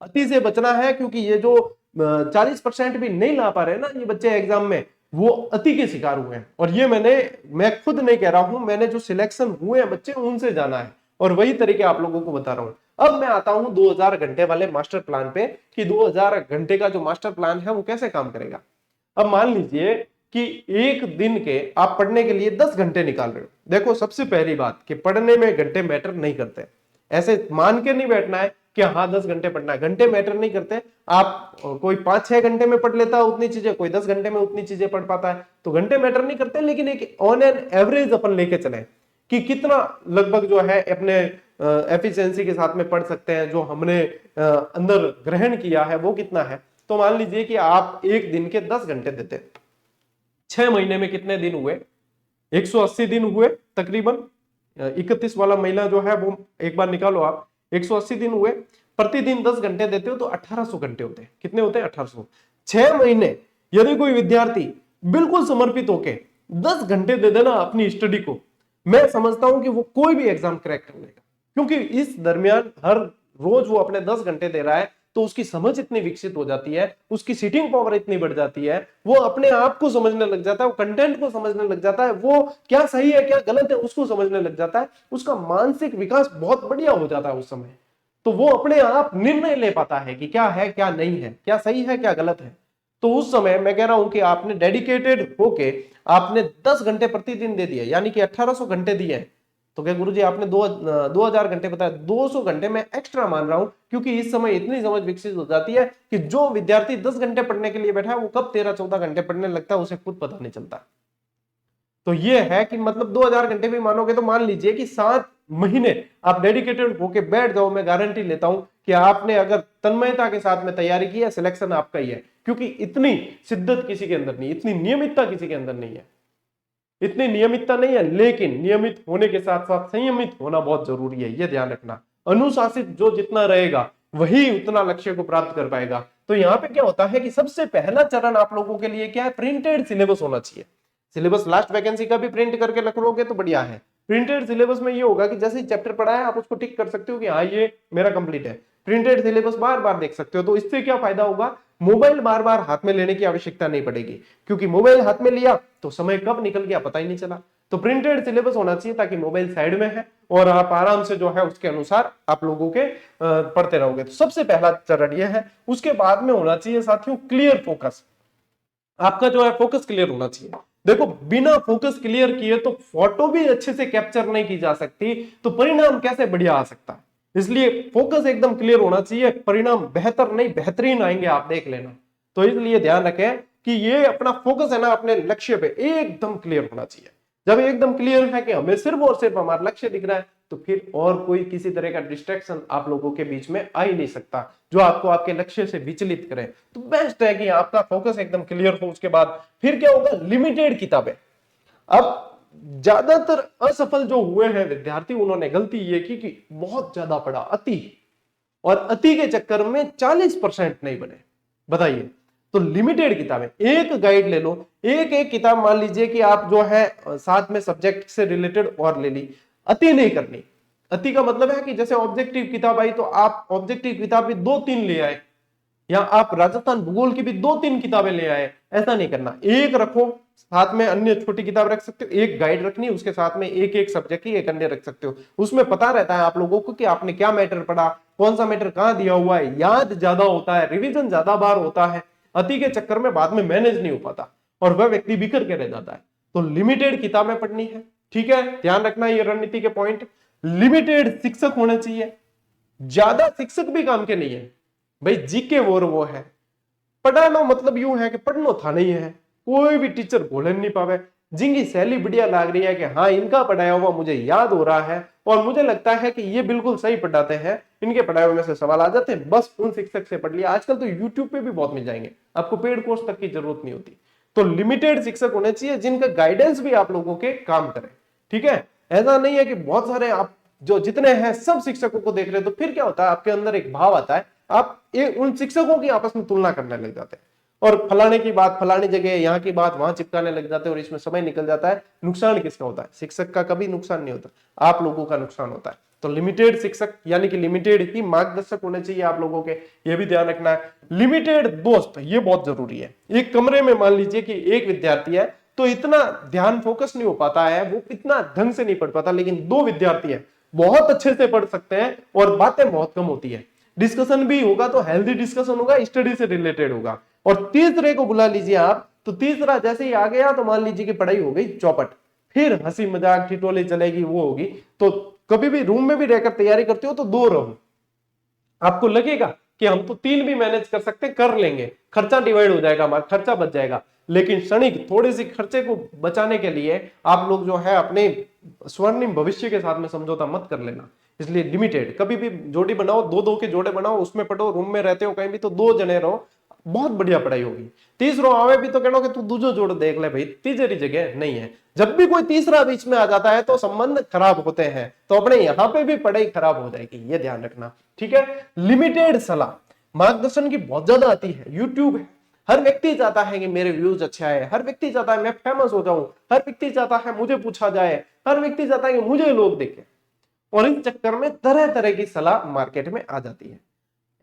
अति से बचना है, क्योंकि ये जो 40% भी नहीं ला पा रहे ना ये बच्चे एग्जाम में, वो अति के शिकार हुए हैं। और ये मैं खुद नहीं कह रहा हूं, मैंने जो सिलेक्शन हुए हैं बच्चे उनसे जाना है, और वही तरीके आप लोगों को बता रहा हूं। अब मैं आता हूं 2000 घंटे वाले मास्टर प्लान पे, कि 2000 घंटे का जो मास्टर प्लान है वो कैसे काम करेगा। अब मान लीजिए कि एक दिन के आप पढ़ने के लिए 10 घंटे निकाल रहे हो। देखो सबसे पहली बात कि पढ़ने में घंटे मैटर नहीं करते, ऐसे मान के नहीं बैठना है कि हाँ 10 घंटे पढ़ना है, घंटे मैटर नहीं करते। आप कोई 5-6 घंटे में पढ़ लेता है उतनी चीजें, कोई 10 घंटे में उतनी चीजें पढ़ पाता है, तो घंटे मैटर नहीं करते, लेकिन एक ऑन एन एवरेज अपन लेके चले कि कितना लगभग जो है अपने एफिशिएंसी के साथ में पढ़ सकते हैं, जो हमने अंदर ग्रहण किया है वो कितना है। तो मान लीजिए कि आप एक दिन के 10 घंटे देते, 6 महीने में कितने दिन हुए? 180 दिन हुए तकरीबन। 31 वाला महीना जो है वो एक बार निकालो आप, 180 दिन हुए, प्रतिदिन 10 घंटे देते हो तो 1800 घंटे होते हैं। कितने होते हैं? 1800। 6 महीने यदि कोई विद्यार्थी बिल्कुल समर्पित होके 10 घंटे दे देना अपनी स्टडी को, मैं समझता हूं कि वो कोई भी एग्जाम क्रैक कर लेगा, क्योंकि इस दरमियान हर रोज वो अपने 10 घंटे दे रहा है, तो उसकी समझ इतनी विकसित हो जाती है, उसकी सीटिंग पावर इतनी बढ़ जाती है, वो अपने आप को समझने लग जाता है, वो कंटेंट को समझने लग जाता है, वो क्या सही है क्या गलत है उसको समझने लग जाता है, उसका मानसिक विकास बहुत बढ़िया हो जाता है उस समय। तो वो अपने आप निर्णय ले पाता है कि क्या है क्या नहीं है, क्या सही है क्या गलत है। तो उस समय मैं कह रहा हूं कि आपने डेडिकेटेड होके आपने 10 घंटे प्रतिदिन दे दिए, यानी कि 1800 घंटे दिए, तो क्या गुरुजी आपने 2000 घंटे बताया, 200 घंटे मैं एक्स्ट्रा मान रहा हूं, क्योंकि इस समय इतनी समझ विकसित हो जाती है कि जो विद्यार्थी 10 घंटे पढ़ने के लिए बैठा है वो कब 13-14 घंटे पढ़ने लगता है उसे खुद पता नहीं चलता। तो ये है कि मतलब 2000 घंटे भी मानोगे तो मान लीजिए कि 7 महीने आप डेडिकेटेड होके बैठ जाओ, मैं गारंटी लेता हूं कि आपने अगर तन्मयता के साथ में तैयारी की है, सिलेक्शन आपका ही है। क्योंकि इतनी शिद्दत किसी के अंदर नहीं, इतनी नियमितता किसी के अंदर नहीं है, इतनी नियमितता नहीं है, लेकिन नियमित होने के साथ साथ संयमित होना बहुत जरूरी है, यह ध्यान रखना। अनुशासित जो जितना रहेगा वही उतना लक्ष्य को प्राप्त कर पाएगा। तो यहाँ पे क्या होता है कि सबसे पहला चरण आप लोगों के लिए क्या है, प्रिंटेड सिलेबस होना चाहिए। सिलेबस लास्ट वैकेंसी का भी प्रिंट करके रख लोगे तो बढ़िया है। प्रिंटेड सिलेबस में ये होगा कि जैसे ही चैप्टर पढ़ा है आप उसको टिक कर सकते हो कि हाँ ये मेरा कंप्लीट है। प्रिंटेड सिलेबस बार बार देख सकते हो। तो इससे क्या फायदा होगा, मोबाइल बार बार हाथ में लेने की आवश्यकता नहीं पड़ेगी, क्योंकि मोबाइल हाथ में लिया तो समय कब निकल गया पता ही नहीं चला। तो प्रिंटेड सिलेबस होना चाहिए ताकि मोबाइल साइड में है और आप आराम से जो है उसके अनुसार आप लोगों के पढ़ते रहोगे। तो सबसे पहला चरण यह है। उसके बाद में होना चाहिए साथियों क्लियर फोकस। आपका जो है फोकस क्लियर होना चाहिए। देखो बिना फोकस क्लियर किए तो फोटो भी अच्छे से कैप्चर नहीं की जा सकती, तो परिणाम कैसे बढ़िया आ सकता है। इसलिए फोकस एकदम क्लियर होना चाहिए, परिणाम बेहतर नहीं बेहतरीन आएंगे, आप देख लेना। तो इसलिए ध्यान रखें कि ये अपना फोकस है ना अपने लक्ष्य पे एकदम क्लियर होना चाहिए। जब एकदम क्लियर है कि हमें सिर्फ और सिर्फ हमारा लक्ष्य दिख रहा है, तो फिर और कोई किसी तरह का डिस्ट्रैक्शन आप लोगों के बीच में आ ही नहीं सकता जो आपको आपके लक्ष्य से विचलित करे। तो बेस्ट है कि आपका फोकस एकदम क्लियर हो। उसके बाद फिर क्या होगा, लिमिटेड किताबें। अब ज्यादातर असफल जो हुए हैं विद्यार्थी, उन्होंने गलती ये की कि बहुत ज्यादा पढ़ा, अति, और अति के चक्कर में 40% नहीं बने। बताइए, तो लिमिटेड किताबें, एक गाइड ले लो, एक एक किताब मान लीजिए कि आप जो है साथ में सब्जेक्ट से रिलेटेड और ले ली। अति नहीं करनी। अति का मतलब है कि जैसे ऑब्जेक्टिव किताब आई तो आप ऑब्जेक्टिव किताब भी 2-3 ले आए, या आप राजस्थान भूगोल की भी 2-3 किताबें ले आए, ऐसा नहीं करना। एक रखो, साथ में अन्य छोटी किताब रख सकते हो, एक गाइड रखनी, उसके साथ में एक एक सब्जेक्ट की एक अन्य रख सकते हो। उसमें पता रहता है आप लोगों को कि आपने क्या मैटर पढ़ा, कौन सा मैटर कहां दिया हुआ है, याद ज्यादा होता है, रिवीजन ज्यादा बार होता है। अति के चक्कर में बाद में मैनेज नहीं हो पाता और वह व्यक्ति बिखर के रह जाता है। तो लिमिटेड किताबें पढ़नी है, ठीक है, ध्यान रखना ये रणनीति के पॉइंट। लिमिटेड शिक्षक होने चाहिए, ज्यादा शिक्षक भी काम के नहीं है भाई, जीके वो है। पढ़ाना मतलब यूं है कि पढ़ना था नहीं है, कोई भी टीचर घोलन नहीं पावे, जिनकी शैली बढ़िया लग रही है कि हाँ इनका पढ़ाया हुआ मुझे याद हो रहा है और मुझे लगता है कि ये बिल्कुल सही पढ़ाते हैं, इनके पढ़ाए हुए में से सवाल आ जाते हैं, बस उन शिक्षक से पढ़ लिया। आजकल तो यूट्यूब पे भी बहुत मिल जाएंगे, आपको पेड कोर्स तक की जरूरत नहीं होती। तो लिमिटेड शिक्षक होने चाहिए जिनका गाइडेंस भी आप लोगों के काम करे, ठीक है। ऐसा नहीं है कि बहुत सारे आप जो जितने हैं सब शिक्षकों को देख रहे, तो फिर क्या होता है आपके अंदर एक भाव आता है, आप उन शिक्षकों की आपस में तुलना करने लग जाते हैं और फलाने की बात फलानी जगह, यहाँ की बात वहां चिपकाने लग जाते हैं और इसमें समय निकल जाता है। नुकसान किसका होता है, शिक्षक का कभी नुकसान नहीं होता, आप लोगों का नुकसान होता है। तो लिमिटेड शिक्षक यानी कि लिमिटेड ही मार्गदर्शक होने चाहिए आप लोगों के, ये भी ध्यान रखना है। लिमिटेड दोस्त, ये बहुत जरूरी है। एक कमरे में मान लीजिए कि एक विद्यार्थी है तो इतना ध्यान फोकस नहीं हो पाता है, वो इतना ढंग से नहीं पढ़ पाता, लेकिन 2 विद्यार्थी है बहुत अच्छे से पढ़ सकते हैं और बातें बहुत कम होती है। डिस्कशन भी होगा तो हेल्दी डिस्कशन होगा, स्टडी से रिलेटेड होगा। और तीसरे को बुला लीजिए आप, तो तीसरा जैसे ही आ गया तो मान लीजिए कि पढ़ाई हो गई चौपट, फिर हंसी मजाक ठिठोली चलेगी, वो होगी। तो कभी भी रूम में भी रहकर तैयारी करते हो तो 2 रहो, आपको लगेगा कि हम तो 3 भी मैनेज कर सकते, कर लेंगे, खर्चा डिवाइड हो जाएगा, हमारा खर्चा बच जाएगा। लेकिन क्षणिक थोड़े से खर्चे को बचाने के लिए आप लोग जो है अपने स्वर्णिम भविष्य के साथ में समझौता मत कर लेना। इसलिए लिमिटेड, कभी भी जोड़ी बनाओ, 2-2 के जोड़े बनाओ, उसमें पढ़ो। रूम में रहते हो कहीं भी तो 2 जने रहो, बहुत बढ़िया पढ़ाई होगी। तीसरा आवे भी तो कहना कि तू दूसरा जोड़ देख ले भाई, तीसरी जगह नहीं है। जब भी कोई तीसरा बीच में आ जाता है तो संबंध खराब होते हैं, तो अपने यहां पे भी पढ़ाई खराब हो जाएगी, ये ध्यान रखना, ठीक है। लिमिटेड सलाह, मार्गदर्शन की बहुत ज्यादा आती है, यूट्यूब है, हर व्यक्ति चाहता है कि मेरे व्यूज अच्छे आए, हर व्यक्ति चाहता है मैं फेमस हो जाऊं, हर व्यक्ति चाहता है मुझे पूछा जाए, हर व्यक्ति चाहता है कि मुझे लोग देखें, और इस चक्कर में तरह तरह की सलाह मार्केट में आ जाती है।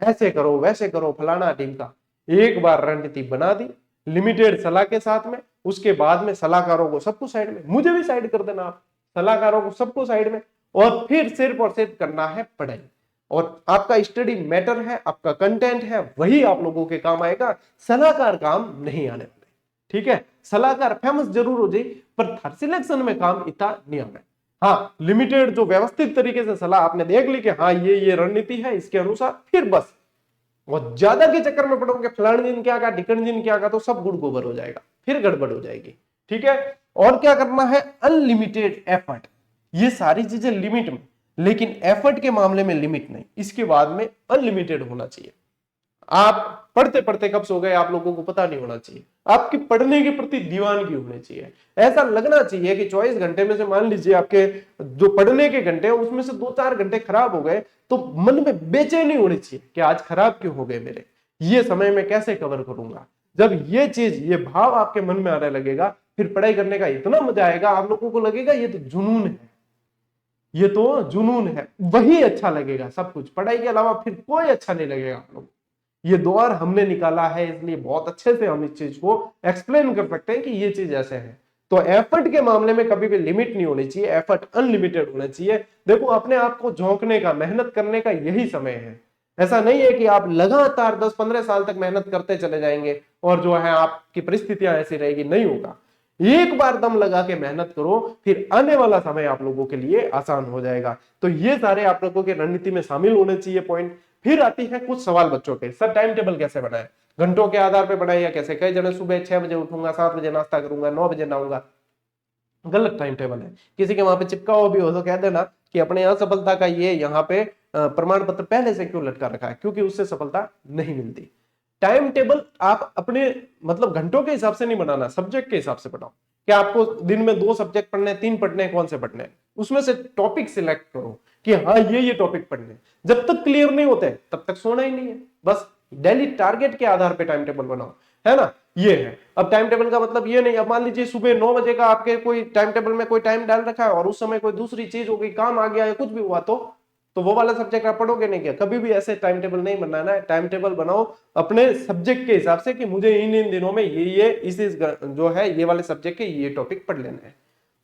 ऐसे करो वैसे करो, फलाना टीम का। एक बार रणनीति बना दी लिमिटेड सलाह के साथ में, उसके बाद में सलाहकारों को सबको साइड में, मुझे भी साइड कर देना आप, सलाहकारों को सबको साइड में, और फिर सिर्फ और सिर्फ करना है पढ़ाई। और आपका स्टडी मैटर है, आपका कंटेंट है, वही आप लोगों के काम आएगा, सलाहकार काम नहीं आने वाले, ठीक है। सलाहकार फेमस जरूर हो जाए पर सिलेक्शन में काम इतना नहीं आना है। हाँ, लिमिटेड जो व्यवस्थित तरीके से सलाह आपने देख ली कि हाँ ये रणनीति है, इसके अनुसार फिर बस। और ज्यादा के चक्कर में पड़ोगे, फलाने दिन क्या कहा, ढिकन दिन क्या कहा, तो सब गुड़ गोबर हो जाएगा, फिर गड़बड़ हो जाएगी। ठीक है, और क्या करना है, अनलिमिटेड एफर्ट। ये सारी चीजें लिमिट में, लेकिन एफर्ट के मामले में लिमिट नहीं, इसके बाद में अनलिमिटेड होना चाहिए। आप पढ़ते पढ़ते कब सो गए आप लोगों को पता नहीं होना चाहिए, आपकी पढ़ने के प्रति दीवानगी होनी चाहिए। ऐसा लगना चाहिए कि 24 घंटे में से मान लीजिए आपके जो पढ़ने के घंटे हैं उसमें से 2-4 घंटे खराब हो गए तो मन में बेचैनी होनी चाहिए कि आज खराब क्यों हो गए मेरे, ये समय में कैसे कवर करूंगा। जब ये चीज, ये भाव आपके मन में आने लगेगा, फिर पढ़ाई करने का इतना मजा आएगा, आप लोगों को लगेगा ये तो जुनून है, ये तो जुनून है, वही अच्छा लगेगा सब कुछ, पढ़ाई के अलावा फिर कोई अच्छा नहीं लगेगा आप लोग। ये दौर हमने निकाला है, इसलिए बहुत अच्छे से हम इस चीज को एक्सप्लेन कर सकते हैं कि ये चीज ऐसे है। तो एफर्ट के मामले में कभी भी लिमिट नहीं होनी चाहिए, एफर्ट अनलिमिटेड होना चाहिए। देखो, अपने आप को झोंकने का, मेहनत करने का यही समय है। ऐसा नहीं है कि आप लगातार 10-15 साल तक मेहनत करते चले जाएंगे और जो है आपकी परिस्थितियां ऐसी रहेगी, नहीं होगा। एक बार दम लगा के मेहनत करो, फिर आने वाला समय आप लोगों के लिए आसान हो जाएगा। तो ये सारे आप लोगों के रणनीति में शामिल होने चाहिए पॉइंट। फिर आती है कुछ सवाल बच्चों के, सर टाइम टेबल कैसे बनाए, घंटों के आधार पर बनाए या कैसे। कई जने सुबह 6 बजे उठूंगा, 7 बजे नाश्ता करूंगा, 9 बजे नहाऊंगा, गलत टाइम टेबल है। किसी के वहां पे चिपका हुआ भी हो तो कह देना कि अपने असफलता का ये यहाँ पे प्रमाण पत्र पहले से क्यों लटका रखा है, क्योंकि उससे सफलता नहीं मिलती। टाइम टेबल आप अपने मतलब घंटों के हिसाब से नहीं बनाना, सब्जेक्ट के हिसाब से बनाओ कि आपको दिन में 2 सब्जेक्ट पढ़ने, 3 पढ़ने, कौन से पढ़ने, उसमें से टॉपिक सिलेक्ट करो कि हाँ ये टॉपिक पढ़ने। जब तक क्लियर नहीं होते तब तक सोना ही नहीं है, बस डेली टारगेट के आधार पे टाइम टेबल बनाओ, है ना। ये है। अब टाइम टेबल का मतलब ये नहीं, अब मान लीजिए सुबह 9 बजे का आपके कोई टाइम टेबल में कोई टाइम डाल रखा है और उस समय कोई दूसरी चीज हो गई, काम आ गया या कुछ भी हुआ, तो वो वाला सब्जेक्ट आप पढ़ोगे नहीं क्या। कभी भी ऐसे टाइम टेबल नहीं बनाना है। टाइम टेबल बनाओ अपने सब्जेक्ट के हिसाब से कि मुझे इन दिनों में ये इस जो है ये वाले सब्जेक्ट के ये टॉपिक पढ़ लेना है।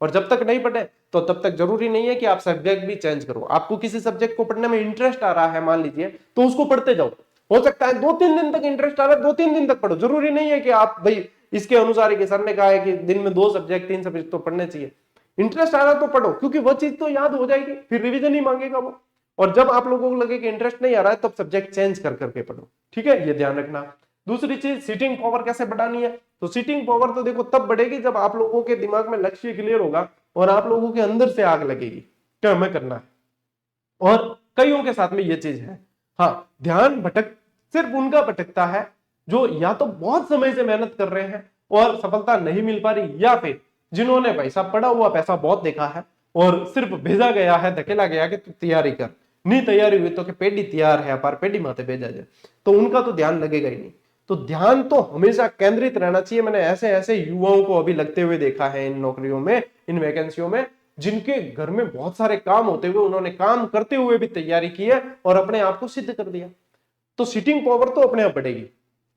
और जब तक नहीं पढ़े तो तब तक जरूरी नहीं है कि आप सब्जेक्ट भी चेंज करो। आपको किसी सब्जेक्ट को पढ़ने में इंटरेस्ट आ रहा है मान लीजिए, तो उसको पढ़ते जाओ। हो सकता है 2-3 दिन तक इंटरेस्ट आ रहा है, 2-3 दिन तक पढ़ो। जरूरी नहीं है कि आप भाई इसके अनुसार ही, कि सर ने कहा है कि दिन में 2 सब्जेक्ट 3 सब्जेक्ट तो पढ़ने चाहिए। इंटरेस्ट आ रहा है तो पढ़ो, क्योंकि वो चीज तो याद हो जाएगी, फिर रिवीजन ही मांगेगा वो। और जब आप लोगों को लगे कि इंटरेस्ट नहीं आ रहा है तब सब्जेक्ट चेंज कर करके पढ़ो। ठीक है, ये ध्यान रखना। दूसरी चीज, सीटिंग पावर कैसे बढ़ानी है। तो सीटिंग पावर तो देखो तब बढ़ेगी जब आप लोगों के दिमाग में लक्ष्य क्लियर होगा और आप लोगों के अंदर से आग लगेगी क्या हमें करना है। और कईयों के साथ में ये चीज है, हाँ, ध्यान भटक सिर्फ उनका भटकता है जो या तो बहुत समय से मेहनत कर रहे हैं और सफलता नहीं मिल पा रही, या फिर जिन्होंने पैसा पड़ा हुआ पैसा बहुत देखा है और सिर्फ भेजा गया है, धकेला गया कि तू तैयारी कर, नहीं तैयारी हुई तो कि पेडी तैयार है पर पेडी माते भेजा जाए, तो उनका तो ध्यान लगेगा ही नहीं। तो ध्यान तो हमेशा केंद्रित रहना चाहिए। मैंने ऐसे ऐसे युवाओं को अभी लगते हुए देखा है इन नौकरियों में, इन वैकेंसियों में, जिनके घर में बहुत सारे काम होते हुए उन्होंने काम करते हुए भी तैयारी की है और अपने आप को सिद्ध कर दिया। तो सिटिंग पावर तो अपने आप बढ़ेगी,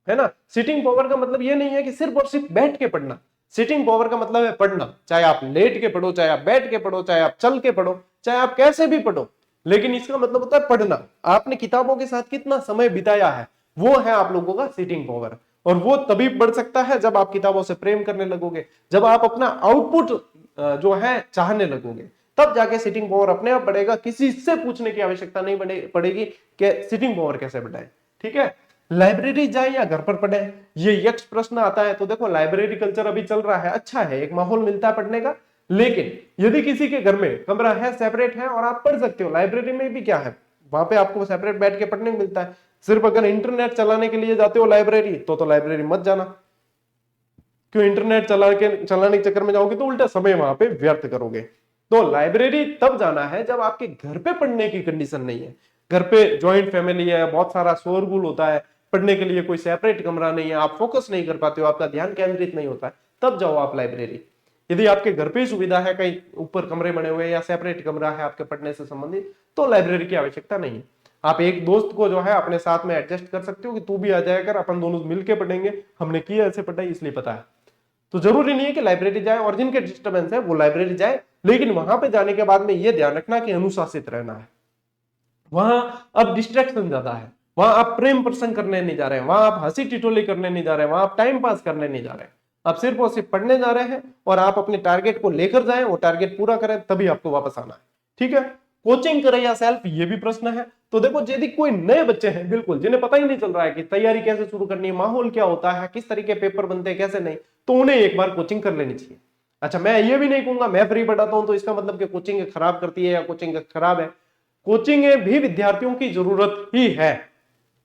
है ना। सिटिंग पावर का मतलब ये नहीं है कि सिर्फ और सिर्फ बैठ के पढ़ना। सिटिंग पावर का मतलब है पढ़ना, चाहे आप लेट के पढ़ो, चाहे आप बैठ के पढ़ो, चाहे आप चल के पढ़ो, चाहे आप कैसे भी पढ़ो, लेकिन इसका मतलब होता है पढ़ना। आपने किताबों के साथ कितना समय बिताया है, वो है आप लोगों का सिटिंग पावर। और वो तभी बढ़ सकता है जब आप किताबों से प्रेम करने लगोगे, जब आप अपना आउटपुट जो है चाहने लगोगे, तब जाके सिटिंग पावर अपने आप बढ़ेगा। किसी से पूछने की आवश्यकता नहीं पड़ेगी कि सिटिंग पावर कैसे बढ़ाए। ठीक है, लाइब्रेरी जाए या घर पर पढ़े, ये यक्ष प्रश्न आता है। तो देखो, लाइब्रेरी कल्चर अभी चल रहा है, अच्छा है, एक माहौल मिलता है पढ़ने का। लेकिन यदि किसी के घर में कमरा है, सेपरेट है, और आप पढ़ सकते हो, लाइब्रेरी में भी क्या है, वहां पे आपको सेपरेट बैठ के पढ़ने को मिलता है। सिर्फ अगर इंटरनेट चलाने के लिए जाते हो लाइब्रेरी, तो लाइब्रेरी मत जाना। क्यों, इंटरनेट चलाने के चक्कर में जाओगे तो उल्टा समय वहां पे व्यर्थ करोगे। तो लाइब्रेरी तब जाना है जब आपके घर पे पढ़ने की कंडीशन नहीं है। घर पे ज्वाइंट फैमिली है, बहुत सारा शोरगुल होता है, पढ़ने के लिए कोई सेपरेट कमरा नहीं है, आप फोकस नहीं कर पाते हो, आपका ध्यान केंद्रित नहीं होता है, तब जाओ आप लाइब्रेरी। यदि आपके घर पे ही सुविधा है, कहीं ऊपर कमरे बने हुए या सेपरेट कमरा है आपके पढ़ने से संबंधित, तो लाइब्रेरी की आवश्यकता नहीं है। आप एक दोस्त को जो है अपने साथ में एडजस्ट कर सकते हो कि तू भी आ जाया कर, अपन दोनों मिलके पढ़ेंगे, हमने किया ऐसे पढ़ाई इसलिए पता है। तो जरूरी नहीं है कि लाइब्रेरी जाए, और जिनके डिस्टर्बेंस है वो लाइब्रेरी जाए, लेकिन वहां पे जाने के बाद में ये ध्यान रखना कि अनुशासित रहना है। वहां अब डिस्ट्रैक्शन ज्यादा है, वहां आप प्रेम प्रसंग करने नहीं जा रहे हैं, वहां आप हंसी टिटोली करने नहीं जा रहे हैं, वहां आप टाइम पास करने नहीं जा रहे हैं। आप सिर्फ और सिर्फ पढ़ने जा रहे हैं और आप अपने टारगेट को लेकर जाएं, वो टारगेट पूरा करें, तभी आपको वापस आना है। ठीक है, कोचिंग करें या सेल्फ, ये भी प्रश्न है। तो देखो, यदि कोई नए बच्चे हैं बिल्कुल, जिन्हें पता ही नहीं चल रहा है कि तैयारी कैसे शुरू करनी है, माहौल क्या होता है, किस तरीके पेपर बनते हैं, कैसे नहीं, तो उन्हें एक बार कोचिंग कर लेनी चाहिए। अच्छा, मैं ये भी नहीं कहूंगा मैं फ्री पढ़ाता हूं तो इसका मतलब कि कोचिंग खराब करती है या कोचिंग खराब है। कोचिंग भी विद्यार्थियों की जरूरत ही है।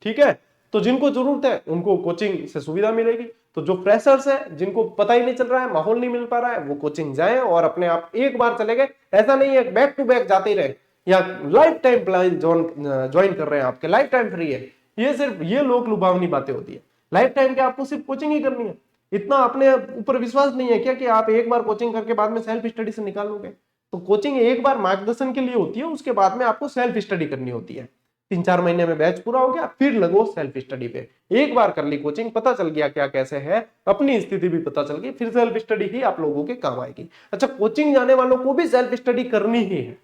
ठीक है, तो जिनको जरूरत है उनको कोचिंग से सुविधा मिलेगी। तो जो फ्रेशर्स है, जिनको पता ही नहीं चल रहा है, माहौल नहीं मिल पा रहा है, वो कोचिंग जाए और अपने आप एक बार चले गए। ऐसा नहीं है बैक टू बैक जाते ही रहे या लाइफ टाइम प्लान ज्वाइन कर रहे हैं, आपके लाइफ टाइम फ्री है, ये सिर्फ ये लोग लुभावनी बातें होती है। लाइफ टाइम के आपको सिर्फ कोचिंग ही करनी है। इतना अपने ऊपर विश्वास नहीं है क्या कि आप एक बार कोचिंग करके बाद में सेल्फ स्टडी से निकाल लोगे? तो कोचिंग एक बार मार्गदर्शन के लिए होती है, उसके बाद में आपको सेल्फ स्टडी करनी होती है। 3-4 महीने में बैच पूरा हो गया, फिर लगो सेल्फ स्टडी पे। एक बार कर ली कोचिंग, पता चल गया क्या कैसे है, अपनी स्थिति भी पता चल गई, फिर सेल्फ स्टडी ही आप लोगों के काम आएगी। अच्छा, कोचिंग जाने वालों को भी सेल्फ स्टडी करनी ही है।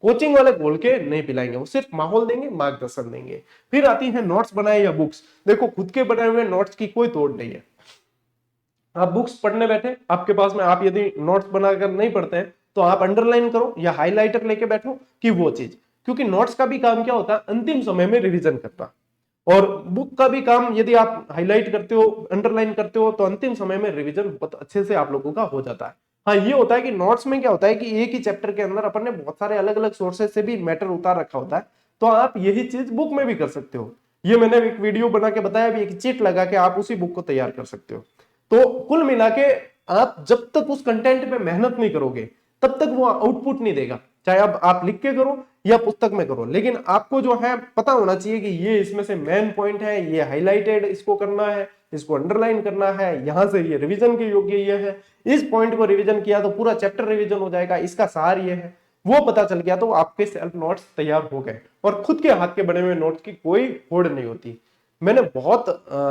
कोचिंग वाले बोल के नहीं पिलाएंगे, वो सिर्फ माहौल देंगे, मार्गदर्शन देंगे। फिर आती है नोट्स बनाए या बुक्स। देखो, खुद के बनाए हुए नोट्स की कोई तोड़ नहीं है। आप बुक्स पढ़ने बैठे, आपके पास में, आप यदि नोट्स बनाकर नहीं पढ़ते हैं तो आप अंडरलाइन करो या हाईलाइटर लेके बैठो कि वो चीज, क्योंकि नोट्स का भी काम क्या होता है, अंतिम समय में रिवीजन करना। और बुक का भी काम, यदि आप हाईलाइट करते हो, अंडरलाइन करते हो, तो अंतिम समय में रिवीजन बहुत अच्छे से आप लोगों का हो जाता है। हाँ, ये होता है कि नोट्स में क्या होता है कि एक ही चैप्टर के अंदर अपन ने बहुत सारे अलग अलग सोर्सेज से भी मैटर उतार रखा होता है, तो आप यही चीज बुक में भी कर सकते हो। ये मैंने एक वीडियो बना के बताया भी, एक चिट लगा के आप उसी बुक को तैयार कर सकते हो। तो कुल मिला के आप जब तक उस कंटेंट पे मेहनत नहीं करोगे तब तक वो आउटपुट नहीं देगा, चाहे अब आप लिख के करो या पुस्तक में करो। लेकिन आपको जो है पता होना चाहिए कि ये इसमें से मेन पॉइंट है, ये हाईलाइटेड इसको करना है, इसको अंडरलाइन करना है, यहां से ये रिवीजन के योग्य ये है, इस पॉइंट को रिवीजन किया तो पूरा चैप्टर रिवीजन हो जाएगा, इसका सार ये है, वो पता चल गया तो आपके सेल्फ नोट्स तैयार हो गए। और खुद के हाथ के बने हुए नोट्स की कोई होड़ नहीं होती। मैंने बहुत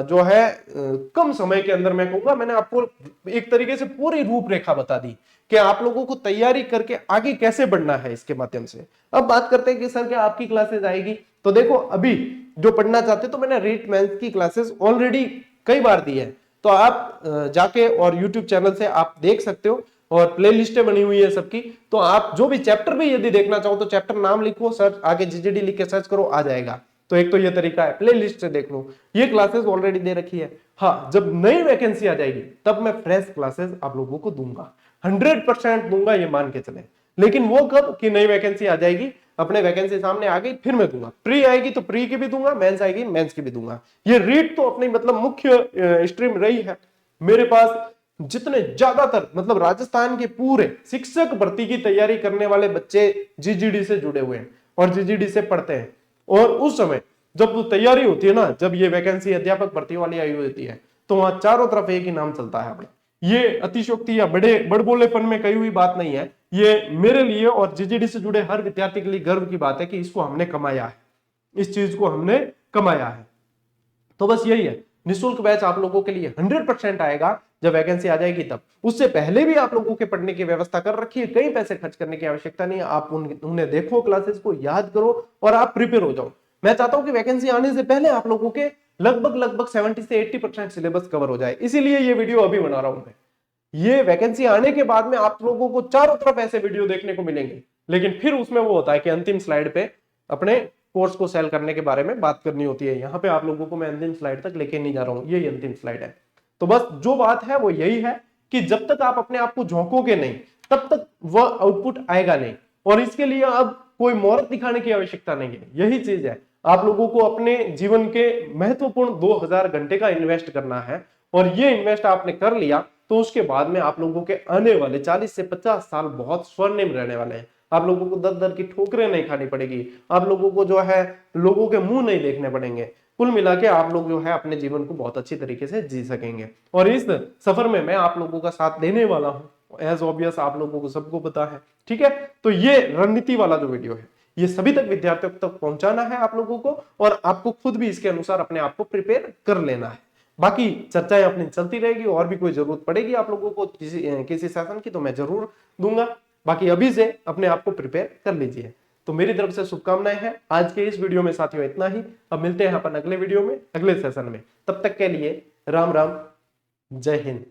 जो है कम समय के अंदर, मैं कहूंगा मैंने आपको एक तरीके से पूरी रूपरेखा बता दी कि आप लोगों को तैयारी करके आगे कैसे बढ़ना है इसके माध्यम से। अब बात करते हैं कि सर क्या आपकी क्लासेस आएगी? तो देखो, अभी जो पढ़ना चाहते तो मैंने रीट मेंस की क्लासेस ऑलरेडी कई बार दी है, तो आप जाके और यूट्यूब चैनल से आप देख सकते हो, और प्ले लिस्टें बनी हुई है सबकी। तो आप जो भी चैप्टर भी यदि देखना चाहो तो चैप्टर नाम लिखो, सर्च आगे जीजीडी लिख के सर्च करो, आ जाएगा। तो एक तो ये तरीका है, प्ले लिस्ट से देख लो, ये क्लासेस ऑलरेडी दे रखी है। हाँ, जब नई वैकेंसी आ जाएगी तब मैं फ्रेश क्लासेस आप लोगों को दूंगा, 100% दूंगा, ये मान के चले। लेकिन वो कब कि नई वैकेंसी आ जाएगी, अपने वैकेंसी सामने आ गई फिर मैं दूंगा। प्री आएगी तो प्री की भी दूंगा, मेंस आएगी मेंस की भी दूंगा। ये रीट तो अपनी मतलब मुख्य स्ट्रीम रही है मेरे पास। जितने ज्यादातर मतलब राजस्थान के पूरे शिक्षक भर्ती की तैयारी करने वाले बच्चे जीजीडी से जुड़े हुए हैं और जीजीडी से पढ़ते हैं। और उस समय जब वो तैयारी होती है ना, जब ये वैकेंसी अध्यापक भर्ती वाली आई होती है, तो वहां चारों तरफ एक ही नाम चलता है अपना। ये अतिशोक्ति या बड़बोलेपन में कही हुई बात नहीं है, ये मेरे लिए और जीजीडी से जुड़े हर विद्यार्थी के लिए गर्व की बात है कि इसको हमने कमाया है, इस चीज को हमने कमाया है। तो बस यही है, निःशुल्क बैच आप लोगों के लिए 100% आएगा जब वैकेंसी आ जाएगी तब। उससे पहले भी आप लोगों के पढ़ने की व्यवस्था कर रखी है, कई पैसे खर्च करने की आवश्यकता नहीं है। आप उन्हें देखो, क्लासेस को याद करो और आप प्रिपेयर हो जाओ। मैं चाहता हूं कि वैकेंसी आने से पहले आप लोगों के लगभग 70 से 80% सिलेबस कवर हो जाए, इसीलिए ये वीडियो अभी बना रहा हूं मैं। ये वैकेंसी आने के बाद में आप लोगों को चारों तरफ ऐसे वीडियो देखने को मिलेंगे, लेकिन फिर उसमें वो होता है कि अंतिम स्लाइड पे अपने कोर्स को सेल करने के बारे में बात करनी होती है। यहाँ पे आप लोगों को मैं अंतिम स्लाइड तक लेके नहीं जा रहा हूँ, यही अंतिम स्लाइड है। तो बस जो बात है वो यही है कि जब तक आप अपने आप को झोंकोगे नहीं तब तक वह आउटपुट आएगा नहीं, और इसके लिए अब कोई मोहरत दिखाने की आवश्यकता नहीं है। यही चीज है, आप लोगों को अपने जीवन के महत्वपूर्ण 2000 घंटे का इन्वेस्ट करना है, और ये इन्वेस्ट आपने कर लिया तो उसके बाद में आप लोगों के आने वाले 40 से 50 साल बहुत स्वर्णिम रहने वाले हैं। आप लोगों को दर दर की ठोकरें नहीं खानी पड़ेगी, आप लोगों को जो है लोगों के मुंह नहीं देखने पड़ेंगे। कुल मिला के आप लोग जो है अपने जीवन को बहुत अच्छी तरीके से जी सकेंगे, और इस सफर में मैं आप लोगों का साथ देने वाला हूं, एज ऑब्वियस आप लोगों को सबको पता है। ठीक है, तो ये रणनीति वाला जो वीडियो है ये सभी तक विद्यार्थियों तक पहुंचाना है आप लोगों को, और आपको खुद भी इसके अनुसार अपने आप को प्रिपेयर कर लेना है। बाकी चर्चाएं अपनी चलती रहेगी, और भी कोई जरूरत पड़ेगी आप लोगों को किसी सेशन की तो मैं जरूर दूंगा। बाकी अभी से अपने आप को प्रिपेयर कर लीजिए। तो मेरी तरफ से शुभकामनाएं हैं। आज के इस वीडियो में साथियों इतना ही। अब मिलते हैं अपन अगले वीडियो में, अगले सेशन में। तब तक के लिए राम राम, जय हिंद।